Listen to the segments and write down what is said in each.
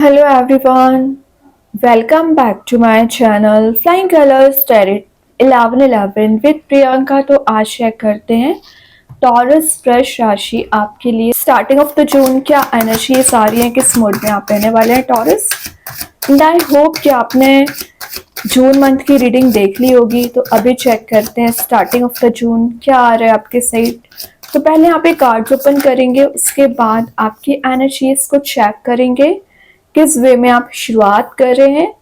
Hello everyone, welcome back to my channel Flying Colors Tarot 1111 with Priyanka. तो आज check करते हैं टॉरस वृष राशि आपके लिए स्टार्टिंग ऑफ द जून क्या एनर्जीज आ रही है, किस मूड में आप रहने वाले हैं टॉरस। एंड आई होप कि आपने जून मंथ की रीडिंग देख ली होगी। तो अभी चेक करते हैं स्टार्टिंग ऑफ द जून क्या आ रहा है आपके साइड। तो पहले यहाँ पे कार्ड्स ओपन करेंगे, उसके बाद आपकी एनर्जीज को चेक करेंगे किस वे में आप शुरुआत कर रहे हैं।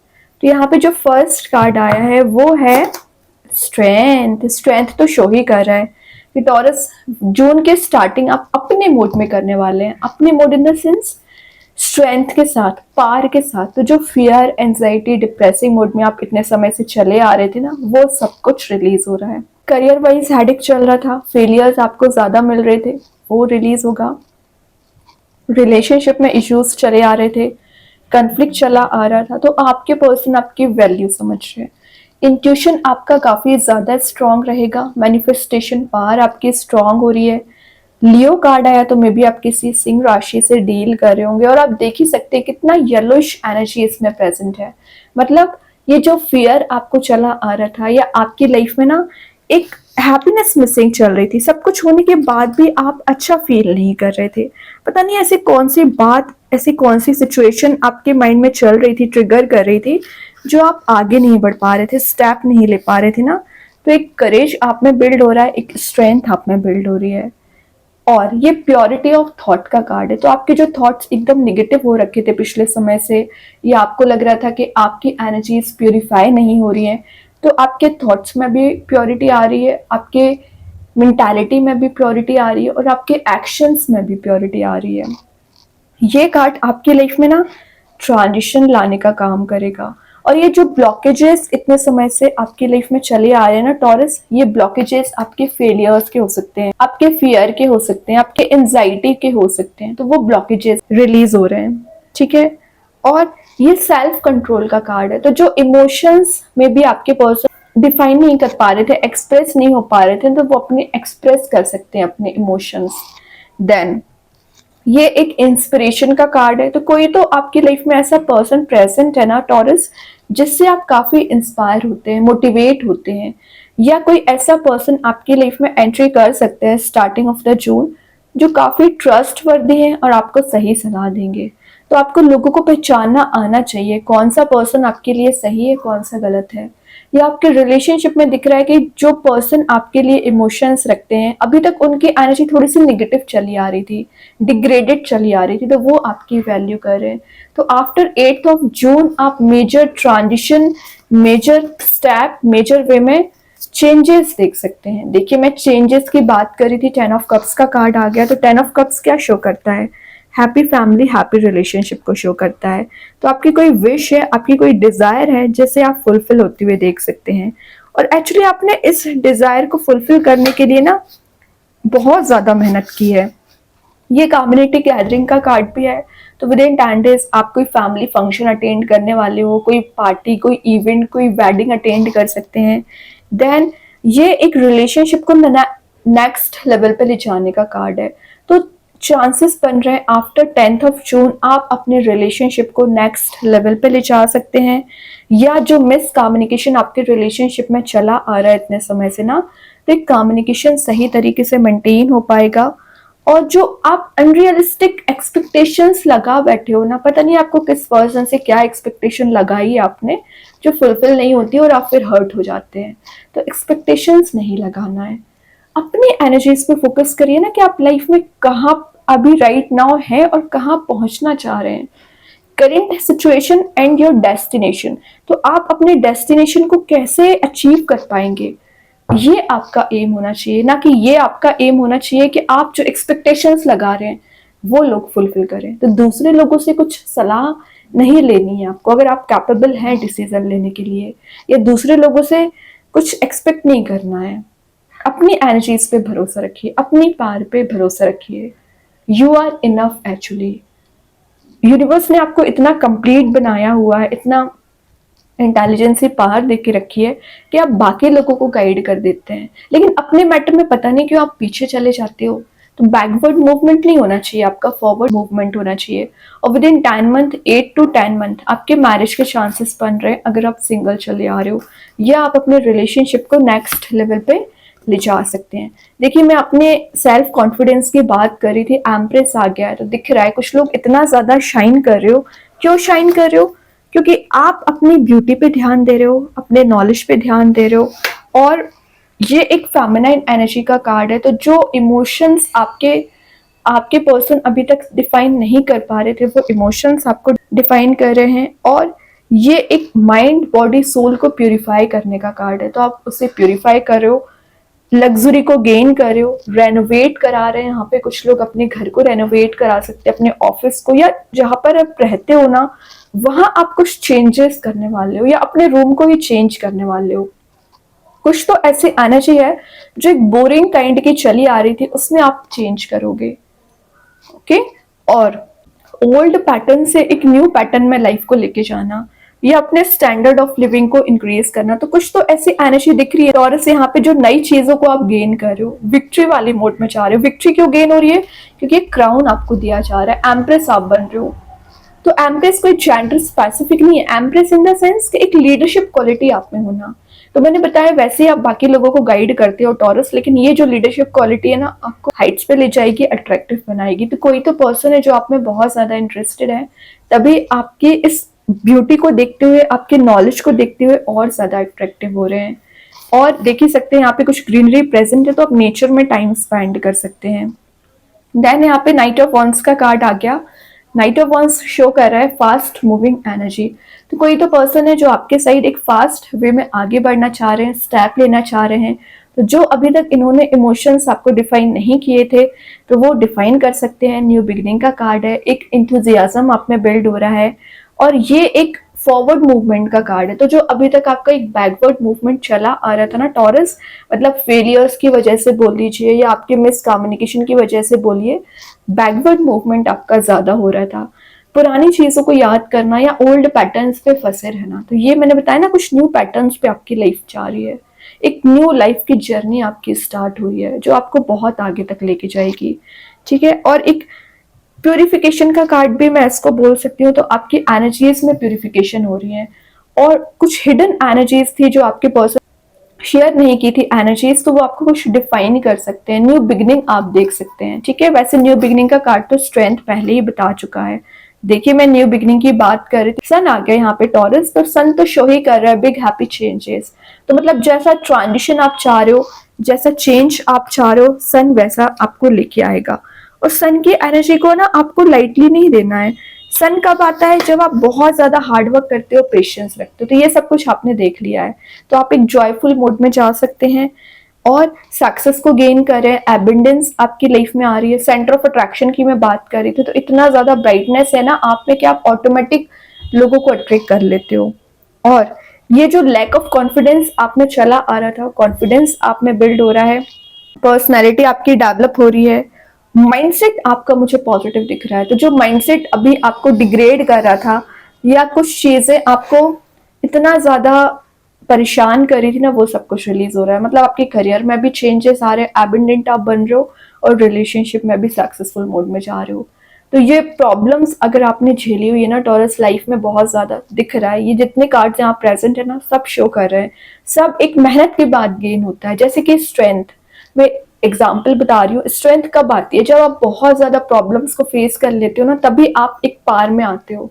तो यहाँ पे जो फर्स्ट कार्ड आया है वो है स्ट्रेंथ। स्ट्रेंथ तो शो ही कर रहा है कि टॉरस जून के स्टार्टिंग आप अपने मोड में करने वाले हैं। अपने mode in the sense strength के साथ, पार के साथ। तो जो फियर, एंजाइटी, डिप्रेसिंग मोड में आप इतने समय से चले आ रहे थे ना, वो सब कुछ रिलीज हो रहा है। करियर वाइज हेडेक चल रहा था, फेलियर्स आपको ज्यादा मिल रहे थे, वो रिलीज होगा। रिलेशनशिप में इश्यूज चले आ रहे थे, कन्फ्लिक्ट चला आ रहा था, तो आपके पर्सन आपकी वैल्यू समझ रहे हैं। इंट्यूशन आपका काफी ज्यादा स्ट्रांग रहेगा। मैनिफेस्टेशन पावर आपकी स्ट्रांग हो रही है। लियो कार्ड आया तो मे बी आप किसी सिंह राशि से डील कर रहे होंगे, और आप देख ही सकते हैं कितना येलोइश एनर्जी इसमें प्रेजेंट है। मतलब ये जो फियर आपको चला आ रहा था, या आपकी लाइफ में ना एक हैप्पीनेस मिसिंग चल रही थी, सब कुछ होने के बाद भी आप अच्छा फील नहीं कर रहे थे। पता नहीं ऐसी कौन सी बात, ऐसी कौन सी सिचुएशन आपके माइंड में चल रही थी, ट्रिगर कर रही थी, जो आप आगे नहीं बढ़ पा रहे थे, स्टेप नहीं ले पा रहे थे ना। तो एक करेज आप में बिल्ड हो रहा है, एक स्ट्रेंथ आप में बिल्ड हो रही है। और ये प्योरिटी ऑफ थॉट का कार्ड है। तो आपके जो थॉट्स एकदम निगेटिव हो रखे थे पिछले समय से, या आपको लग रहा था कि आपकी एनर्जीज प्योरीफाई नहीं हो रही हैं, तो आपके थॉट्स में भी प्योरिटी आ रही है, आपके मेंटालिटी में भी प्योरिटी आ रही है, और आपके एक्शंस में भी प्योरिटी आ रही है। ये कार्ड आपकी लाइफ में ना ट्रांजिशन लाने का काम करेगा। और ये जो ब्लॉकेजेस इतने समय से आपकी लाइफ में चले आ रहे हैं ना टॉरस, ये ब्लॉकेजेस आपके फेलियर्स के हो सकते हैं, आपके फियर के हो सकते हैं, आपके एंजाइटी के हो सकते हैं। तो वो ब्लॉकेजेस रिलीज हो रहे हैं, ठीक है। और ये सेल्फ कंट्रोल का कार्ड है। तो जो इमोशंस में भी आपके पर्सन डिफाइन नहीं कर पा रहे थे, एक्सप्रेस नहीं हो पा रहे थे, तो वो अपने एक्सप्रेस कर सकते हैं अपने इमोशंस। देन ये एक इंस्पिरेशन का कार्ड है। तो कोई तो आपकी लाइफ में ऐसा पर्सन प्रेजेंट है ना टॉरस, जिससे आप काफी इंस्पायर होते हैं, मोटिवेट होते हैं। या कोई ऐसा पर्सन आपकी लाइफ में एंट्री कर सकते हैं स्टार्टिंग ऑफ द जून, जो काफी ट्रस्टवर्दी हैं और आपको सही सलाह देंगे। तो आपको लोगों को पहचानना आना चाहिए कौन सा पर्सन आपके लिए सही है, कौन सा गलत है। या आपके रिलेशनशिप में दिख रहा है कि जो पर्सन आपके लिए इमोशंस रखते हैं, अभी तक उनकी एनर्जी थोड़ी सी निगेटिव चली आ रही थी, डिग्रेडेड चली आ रही थी, तो वो आपकी वैल्यू कर रहे हैं। तो आफ्टर 8th ऑफ जून आप major transition, major step, major way में चेंजेस देख सकते हैं। देखिए, मैं चेंजेस की बात करी थी, 10 ऑफ कप्स का कार्ड आ गया। तो 10 ऑफ कप्स क्या शो करता है? हैप्पी फैमिली, हैप्पी रिलेशनशिप को शो करता है। तो आपकी कोई विश है, आपकी कोई डिजायर है, जिसे आप फुलफिल होते हुए देख सकते हैं। और एक्चुअली आपने इस डिजायर को फुलफिल करने के लिए ना बहुत ज्यादा मेहनत की है। ये कम्युनिटी गैदरिंग का कार्ड भी है। तो विद इन 10 डेज आप कोई फैमिली फंक्शन अटेंड करने वाले हो, कोई पार्टी, कोई इवेंट, कोई वेडिंग अटेंड कर सकते हैं। देन ये एक रिलेशनशिप को नेक्स्ट लेवल पे ले जाने का कार्ड है। तो चांसेस बन रहे हैं आफ्टर 10th ऑफ जून आप अपने रिलेशनशिप को नेक्स्ट लेवल पे ले जा सकते हैं। या जो मिस कम्युनिकेशन आपके रिलेशनशिप में चला आ रहा है इतने समय से ना, तो एक कम्युनिकेशन सही तरीके से मेंटेन हो पाएगा। और जो आप अनरियलिस्टिक एक्सपेक्टेशंस लगा बैठे हो ना, पता नहीं आपको किस पर्सन से क्या एक्सपेक्टेशन लगाई है आपने, जो फुलफिल नहीं होती और आप फिर हर्ट हो जाते हैं। तो एक्सपेक्टेशंस नहीं लगाना है, अपनी एनर्जीज पे फोकस करिए ना कि आप लाइफ में कहाँ अभी राइट नाउ है और कहाँ पहुंचना चाह रहे हैं। Current situation and your destination. तो आप अपने डेस्टिनेशन को कैसे अचीव कर पाएंगे, ये आपका एम होना चाहिए। ना कि ये आपका एम होना चाहिए कि आप जो एक्सपेक्टेशंस लगा रहे हैं वो लोग फुलफिल करें। तो दूसरे लोगों से कुछ सलाह नहीं लेनी है आपको, अगर आप कैपेबल हैं डिसीजन लेने के लिए, या दूसरे लोगों से कुछ एक्सपेक्ट नहीं करना है। अपनी एनर्जीज पे भरोसा रखिए, अपनी पावर पे भरोसा रखिए। You are enough. Actually universe ने आपको इतना कंप्लीट बनाया हुआ है, इतना इंटेलिजेंसी पावर दे के रखी है कि आप बाकी लोगों को गाइड कर देते हैं, लेकिन अपने मैटर में पता नहीं क्यों आप पीछे चले जाते हो। तो बैकवर्ड मूवमेंट नहीं होना चाहिए, आपका फॉरवर्ड मूवमेंट होना चाहिए। और with in 10 month, 8 to 10 month आपके मैरिज के चांसेस बन रहे हैं अगर आप सिंगल चले आ रहे हो, या आप अपने रिलेशनशिप को नेक्स्ट लेवल पे ले जा सकते हैं। देखिए, मैं अपने सेल्फ कॉन्फिडेंस की बात कर रही थी, एम्प्रेस आ गया है तो दिख रहा है कुछ लोग इतना ज्यादा शाइन कर रहे हो। क्यों शाइन कर रहे हो? क्योंकि आप अपनी ब्यूटी पे ध्यान दे रहे हो, अपने नॉलेज पे ध्यान दे रहे हो, और ये एक फेमिनाइन एनर्जी का कार्ड है। तो जो इमोशंस आपके आपके पर्सन अभी तक डिफाइन नहीं कर पा रहे थे, वो इमोशंस आपको डिफाइन कर रहे हैं। और ये एक माइंड बॉडी सोल को प्यूरिफाई करने का कार्ड है, तो आप उसे प्यूरिफाई कर रहे हो, लग्जरी को गेन कर रहे हो, रेनोवेट करा रहे हैं। यहाँ पे कुछ लोग अपने घर को रेनोवेट करा सकते हैं, अपने ऑफिस को, या जहाँ पर आप रहते हो ना वहां आप कुछ चेंजेस करने वाले हो, या अपने रूम को ही चेंज करने वाले हो। कुछ तो ऐसी एनर्जी है जो एक बोरिंग काइंड की चली आ रही थी, उसमें आप चेंज करोगे। ओके, और ओल्ड पैटर्न से एक न्यू पैटर्न में लाइफ को लेके जाना, या अपने स्टैंडर्ड ऑफ लिविंग को इंक्रीज करना। तो कुछ तो ऐसी एनर्जी दिख रही है टॉरस यहाँ पे, जो नई चीजों को आप गेन कर रहे हो, विक्ट्री वाली मोड में जा रहे हो। विक्ट्री क्यों गेन हो रही है? क्योंकि एक क्राउन आपको दिया जा रहा है, एम्प्रेस आप बन रहे हो। तो एम्प्रेस कोई जेंडर स्पेसिफिक नहीं है, एम्प्रेस इन द सेंस कि एक लीडरशिप क्वालिटी आप में होना। तो मैंने बताया वैसे ही आप बाकी लोगों को गाइड करते हो टॉरस, लेकिन ये जो लीडरशिप क्वालिटी है ना, आपको हाइट्स पे ले जाएगी, अट्रैक्टिव बनाएगी। तो कोई तो पर्सन है जो आप में बहुत ज्यादा इंटरेस्टेड है, तभी आपकी इस ब्यूटी को देखते हुए, आपके नॉलेज को देखते हुए और ज्यादा अट्रैक्टिव हो रहे हैं। और देख ही सकते हैं यहाँ पे कुछ ग्रीनरी प्रेजेंट है, तो आप नेचर में टाइम स्पेंड कर सकते हैं। देन यहाँ पे नाइट ऑफ वॉन्ड्स का कार्ड आ गया। नाइट ऑफ वॉन्ड्स शो कर रहा है फास्ट मूविंग एनर्जी। तो कोई तो पर्सन है जो आपके साइड एक फास्ट वे में आगे बढ़ना चाह रहे हैं, स्टेप लेना चाह रहे हैं। तो जो अभी तक इन्होंने इमोशंस आपको डिफाइन नहीं किए थे, तो वो डिफाइन कर सकते हैं। न्यू बिगिनिंग का कार्ड है, एक इंथुजियाज्म आप में बिल्ड हो रहा है, और ये एक फॉरवर्ड मूवमेंट का कार्ड है। तो जो अभी तक आपका एक बैकवर्ड मूवमेंट चला आ रहा था ना टॉरस, मतलब फेलियर्स की वजह से बोल लीजिए, या आपके मिस कम्युनिकेशन की वजह से बोलिए, बैकवर्ड मूवमेंट आपका ज्यादा हो रहा था। पुरानी चीजों को याद करना या ओल्ड पैटर्न्स पे फंसे रहना। तो ये मैंने बताया ना, कुछ न्यू पैटर्न्स पे आपकी लाइफ जा रही है, एक न्यू लाइफ की जर्नी आपकी स्टार्ट हुई है जो आपको बहुत आगे तक लेके जाएगी। ठीक है, और एक प्यूरिफिकेशन का कार्ड भी मैं इसको बोल सकती हूँ। तो आपकी एनर्जीज में प्यूरिफिकेशन हो रही है, और कुछ हिडन एनर्जीज थी जो आपके पर्सन शेयर नहीं की थी एनर्जीज, तो वो आपको कुछ डिफाइन कर सकते हैं। न्यू बिगनिंग आप देख सकते हैं। ठीक है, वैसे न्यू बिगनिंग का कार्ड तो स्ट्रेंथ पहले ही बता चुका है। देखिए, मैं न्यू बिगनिंग की बात कर रही थी, सन आ गया यहाँ पे टॉरस, तो सन तो शो ही कर रहा है बिग हैप्पी चेंजेस। तो मतलब जैसा ट्रांजिशन आप चाह रहे हो, जैसा चेंज आप चाह रहे हो, सन वैसा आपको लेके आएगा। और सन की एनर्जी को ना आपको लाइटली नहीं देना है। सन कब आता है? जब आप बहुत ज्यादा हार्डवर्क करते हो, पेशेंस रखते हो। तो ये सब कुछ आपने देख लिया है, तो आप एक जॉयफुल मोड में जा सकते हैं और सक्सेस को गेन कर रहे हैं। एबंडेंस आपकी लाइफ में आ रही है। सेंटर ऑफ अट्रैक्शन की मैं बात कर रही थी, तो इतना ज्यादा ब्राइटनेस है ना आप में कि आप ऑटोमेटिक लोगों को अट्रैक्ट कर लेते हो। और ये जो लैक ऑफ कॉन्फिडेंस आप में चला आ रहा था, कॉन्फिडेंस आप में बिल्ड हो रहा है, पर्सनैलिटी आपकी डेवलप हो रही है, माइंडसेट आपका मुझे पॉजिटिव दिख रहा है। तो जो माइंडसेट अभी आपको डिग्रेड कर रहा था, या कुछ चीजें आपको इतना ज्यादा परेशान कर रही थी ना, वो सब कुछ रिलीज हो रहा है। मतलब आपके करियर में भी चेंजेस आ रहे हैं, एबंडेंट आप बन रहे हो, और रिलेशनशिप में भी सक्सेसफुल मोड में जा रहे हो। तो ये प्रॉब्लम्स अगर आपने झेली हुई है ना टॉरस, लाइफ में बहुत ज्यादा दिख रहा है। ये जितने कार्ड्स यहाँ प्रेजेंट है ना, सब शो कर रहे हैं, सब एक मेहनत के बाद गेन होता है। जैसे कि स्ट्रेंथ, मैं एग्जाम्पल बता रही हूँ। स्ट्रेंथ कब आती है? जब आप बहुत ज्यादा प्रॉब्लम्स को फेस कर लेते हो ना, तभी आप एक पार में आते हो।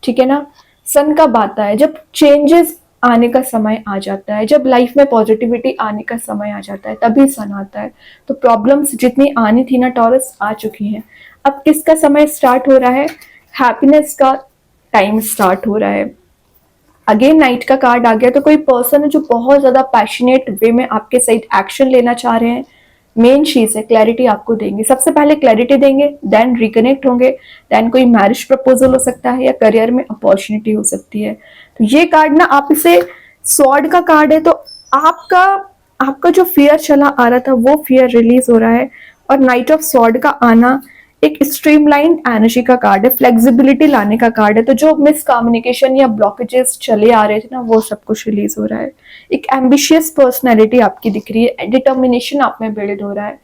ठीक है ना। सन कब आता है? जब चेंजेस आने का समय आ जाता है, जब लाइफ में पॉजिटिविटी आने का समय आ जाता है, तभी सन आता है। तो प्रॉब्लम्स जितनी आनी थी ना टॉरस, आ चुकी हैं। अब किसका समय स्टार्ट हो रहा है? हैप्पीनेस का टाइम स्टार्ट हो रहा है। अगेन नाइट का कार्ड आ गया। तो कोई पर्सन है जो बहुत ज्यादा पैशनेट वे में आपके साथ एक्शन लेना चाह रहे हैं। मेन चीज है क्लैरिटी आपको देंगे, सबसे पहले क्लैरिटी देंगे, देन रिकनेक्ट होंगे, देन कोई मैरिज प्रपोजल हो सकता है, या करियर में अपॉर्चुनिटी हो सकती है। तो ये कार्ड ना, आप इसे स्वॉर्ड का कार्ड है, तो आपका आपका जो फियर चला आ रहा था, वो फियर रिलीज हो रहा है। और नाइट ऑफ स्वॉर्ड का आना एक स्ट्रीमलाइन एनर्जी का कार्ड है, फ्लेक्सिबिलिटी लाने का कार्ड है। तो जो मिस कम्युनिकेशन या ब्लॉकेजेस चले आ रहे थे ना, वो सब कुछ रिलीज हो रहा है। एक एम्बिशियस पर्सनैलिटी आपकी दिख रही है, डिटर्मिनेशन आप में बिल्ड हो रहा है।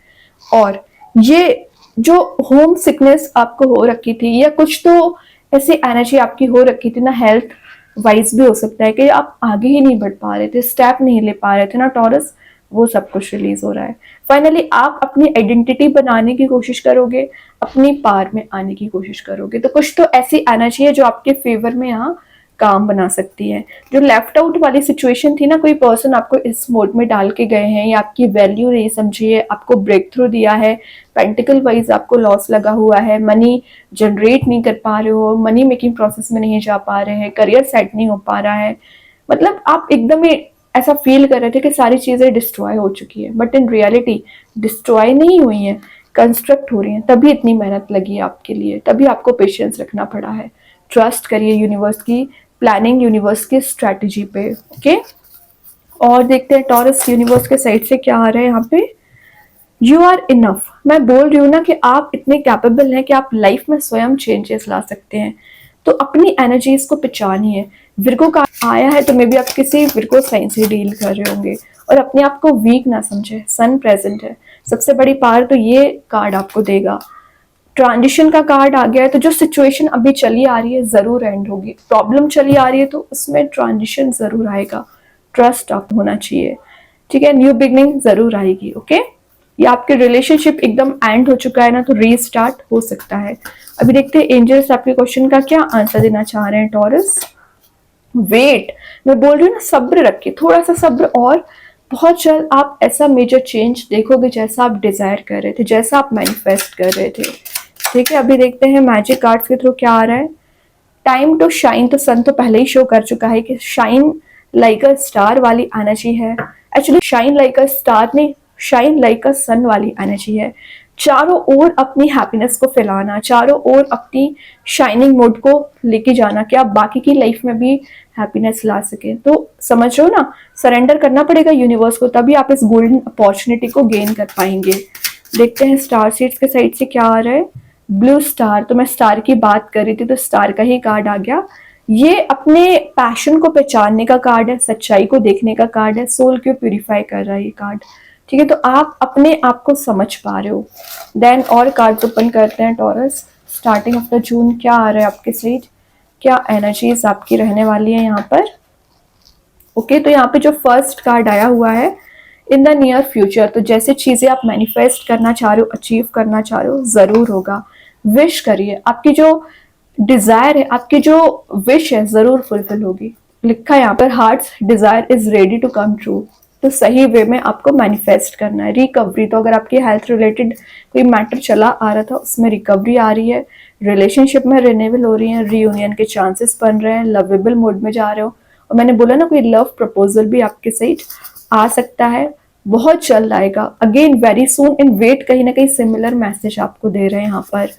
और ये जो होम सिकनेस आपको हो रखी थी या कुछ तो ऐसी एनर्जी आपकी हो रखी थी ना, हेल्थ वाइज भी हो सकता है कि आप आगे ही नहीं बढ़ पा रहे थे, स्टेप नहीं ले पा रहे थे ना टॉरस, वो सब कुछ रिलीज हो रहा है। फाइनली आप अपनी आइडेंटिटी बनाने की कोशिश करोगे, अपनी पार में आने की कोशिश करोगे, तो कुछ तो ऐसी एनर्जी है जो आपके फेवर में यहाँ काम बना सकती है। जो लेफ्ट आउट वाली सिचुएशन थी ना, कोई पर्सन आपको इस मोड में डाल के गए हैं या आपकी वैल्यू नहीं समझी है, आपको ब्रेक थ्रू दिया है, पेंटिकल वाइज आपको लॉस लगा हुआ है, मनी जनरेट नहीं कर पा रहे हो, मनी मेकिंग प्रोसेस में नहीं जा पा रहे हैं, करियर सेट नहीं हो पा रहा है, मतलब आप एकदम ही ऐसा फील कर रहे थे कि सारी चीजें डिस्ट्रॉय हो चुकी है, बट इन रियलिटी डिस्ट्रॉय नहीं हुई है, कंस्ट्रक्ट हो रही है। तभी इतनी मेहनत लगी है आपके लिए, तभी आपको पेशेंस रखना पड़ा है। ट्रस्ट करिए यूनिवर्स की प्लानिंग, यूनिवर्स की स्ट्रेटजी पे। ओके, और देखते हैं टॉरस यूनिवर्स के साइड से क्या आ रहा है यहाँ पे। You are enough. मैं बोल रही हूँ ना कि आप इतने कैपेबल हैं कि आप लाइफ में स्वयं चेंजेस ला सकते हैं, तो अपनी एनर्जीज को पहचानिए। विर्गो का आया है तो मे बी आप किसी विर्गो साइन से डील कर रहे होंगे, और अपने आप को वीक ना समझे। सन प्रेजेंट है, सबसे बड़ी पावर तो ये कार्ड आपको देगा। ट्रांजिशन का कार्ड आ गया है, तो जो सिचुएशन अभी चली आ रही है जरूर एंड होगी। प्रॉब्लम चली आ रही है तो उसमें ट्रांजिशन जरूर आएगा, ट्रस्ट आप होना चाहिए, ठीक है। न्यू बिगनिंग जरूर आएगी। ओके, या आपके रिलेशनशिप एकदम एंड हो चुका है ना, तो रीस्टार्ट हो सकता है। अभी देखते हैं एंजल्स आपके क्वेश्चन का क्या आंसर देना चाह रहे हैं टॉरस। वेट, मैं बोल रही हूँ ना, सब्र रखिए, थोड़ा सा सब्र, और बहुत जल्द आप ऐसा मेजर चेंज देखोगे जैसा आप डिजायर कर रहे थे, जैसा आप मैनिफेस्ट कर रहे थे, ठीक है। अभी देखते हैं मैजिक कार्ड्स के थ्रू क्या आ रहा है। टाइम टू शाइन, तो सन तो पहले ही शो कर चुका है कि शाइन लाइक अ स्टार वाली एनर्जी है। Actually shine like a star नहीं, शाइन लाइक अ सन वाली एनर्जी है। चारों ओर अपनी हैप्पीनेस को फैलाना, चारों ओर अपनी शाइनिंग मोड को लेके जाना कि आप बाकी की लाइफ में भी हैप्पीनेस ला सके। तो समझ रहे हो ना, सरेंडर करना पड़ेगा यूनिवर्स को, तभी आप इस गोल्डन अपॉर्चुनिटी को गेन कर पाएंगे। देखते हैं स्टार सीड्स के साइड से क्या आ रहा है। ब्लू स्टार, तो मैं स्टार की बात कर रही थी तो स्टार का ही कार्ड आ गया। ये अपने पैशन को पहचानने का कार्ड है, सच्चाई को देखने का कार्ड है, सोल को प्यूरिफाई कर रहा है ये कार्ड, ठीक है। तो आप अपने आप को समझ पा रहे हो। देन और कार्ड ओपन करते हैं taurus. Starting of the June क्या आ रहा है आपके साइड, क्या एनर्जीज आपकी रहने वाली है यहाँ पर। ओके, तो यहाँ पे जो फर्स्ट कार्ड आया हुआ है, इन द नियर फ्यूचर, तो जैसे चीजें आप मैनिफेस्ट करना चाह रहे हो, अचीव करना चाह रहे हो, जरूर होगा। विश करिए, आपकी जो डिजायर है, आपकी जो विश है, जरूर फुलफिल होगी। लिखा है यहाँ पर, heart's desire is ready to come true. तो सही वे में आपको मैनिफेस्ट करना है। रिकवरी, तो अगर आपकी हेल्थ रिलेटेड कोई मैटर चला आ रहा था, उसमें रिकवरी आ रही है। रिलेशनशिप में रिन्यूअल हो रही है, रीयूनियन के चांसेस बन रहे हैं, लवेबल मोड में जा रहे हो। और मैंने बोला ना, कोई लव प्रपोजल भी आपके साइड आ सकता है, बहुत जल्द आएगा। अगेन वेरी सून इन वेट, कहीं ना कहीं सिमिलर मैसेज आपको दे रहे हैं यहाँ पर।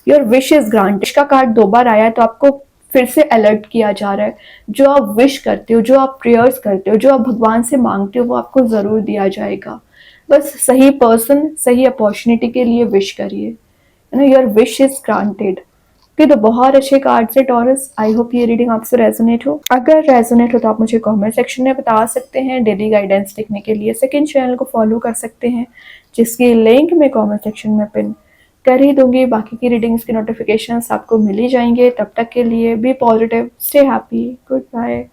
योर विश इज ग्रांटेड का कार्ड 2 बार आया है, तो आपको फिर से अलर्ट किया जा रहा है। जो आप विश करते हो, जो आप प्रेयर्स करते हो, जो आप भगवान से मांगते हो, वो आपको जरूर दिया जाएगा। बस सही पर्सन, सही अपॉर्चुनिटी के लिए विश करिए, you know, your wish is granted. Okay, तो बहुत अच्छे कार्ड से टॉरस। आई होप ये रीडिंग आपसे रेजोनेट हो। अगर रेजोनेट हो तो आप मुझे कमेंट सेक्शन में बता सकते हैं। डेली गाइडेंस देखने के लिए सेकंड चैनल को फॉलो कर सकते हैं, जिसकी लिंक मैं कमेंट सेक्शन में पिन कर ही दूंगी। बाकी की रीडिंग्स के नोटिफिकेशंस आपको मिल ही जाएंगे। तब तक के लिए be positive, stay happy, good bye.